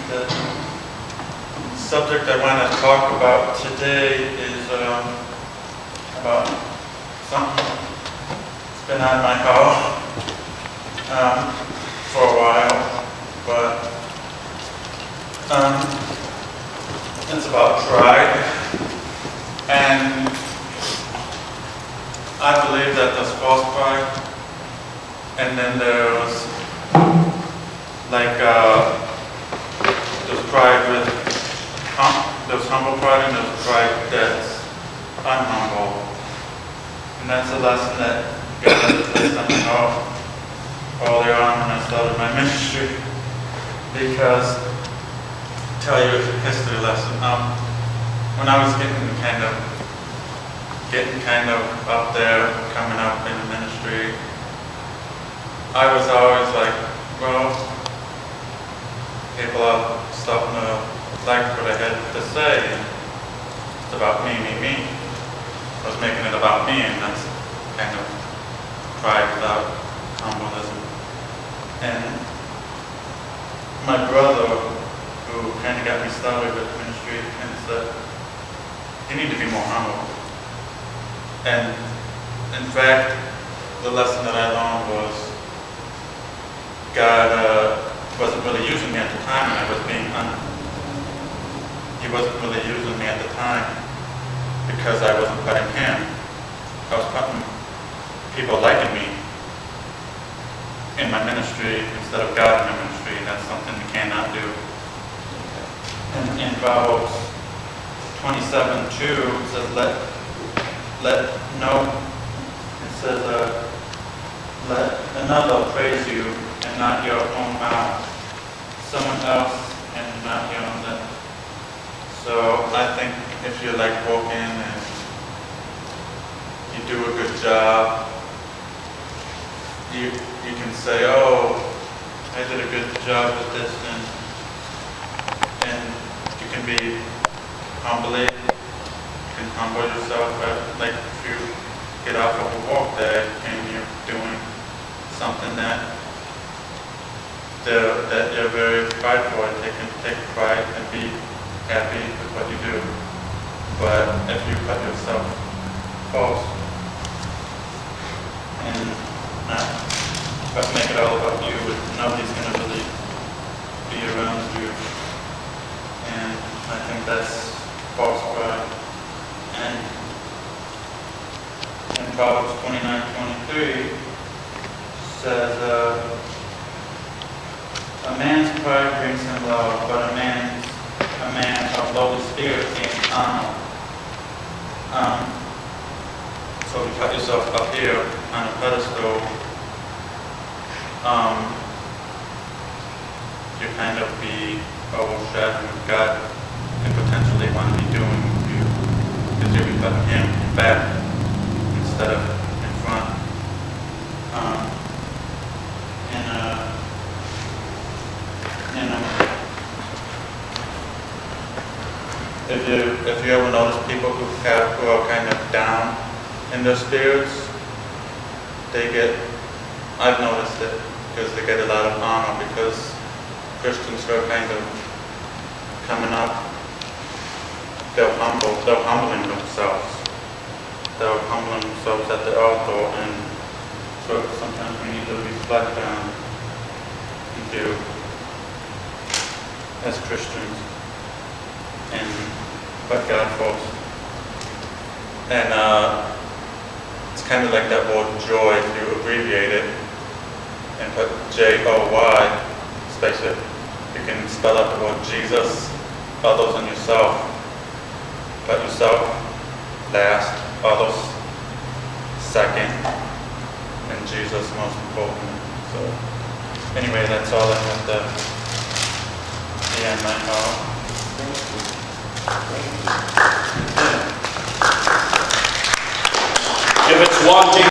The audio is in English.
The subject I want to talk about today is about something that's been on my heart for a while, but it's about pride. And I believe that there's false pride, and then there's there's pride with there's humble pride, and there's pride that's unhumble. And that's a lesson that God had to say something of earlier on when I started my ministry. Because, tell you a history lesson. When I was getting kind of up there, coming up in the ministry, I was always like, well, people are starting to like what I had to say, and it's about me. I was making it about me, and that's kind of pride without humbleness. And my brother, who kind of got me started with ministry, kind of said, you need to be more humble. And in fact, the lesson that I learned was God wasn't really using me at the time, and I was He wasn't really using me at the time because I wasn't putting Him. I was putting people liking me in my ministry instead of God in my ministry, and that's something we cannot do. And in Proverbs 27:2 it says, let another praise you and not your own mouth, someone else and not your own lips. So I think if you're working and you do a good job, you can say, oh, I did a good job with this, and you can be humbly, you can humble yourself. Like if you get off of a walk day and you're doing something that you're very prideful, and take pride and be happy with what you do. But if you put yourself first and but make it all about you, nobody's going to really be around you. And I think that's false pride. And in Proverbs 29:23 says, a man's pride brings him low, but a man of lowly spirit gains honor. So if you put yourself up here on a pedestal, you kind of be overshadowed with God and potentially want to be doing with you, because you'll be putting Him back instead of in front. If you ever notice people who are kind of down in their spirits, I've noticed it, because they get a lot of honor because Christians who are kind of coming up, they're humbling themselves. They're humbling themselves at the altar, and so sometimes we need to reflect on and do as Christians and put God first. And it's kind of like that word joy. If you abbreviate it and put J-O-Y, space it, you can spell out the word Jesus, others, and yourself. Put yourself last, others second, and Jesus most important. So anyway, that's all I have to be on my heart. If it's wanting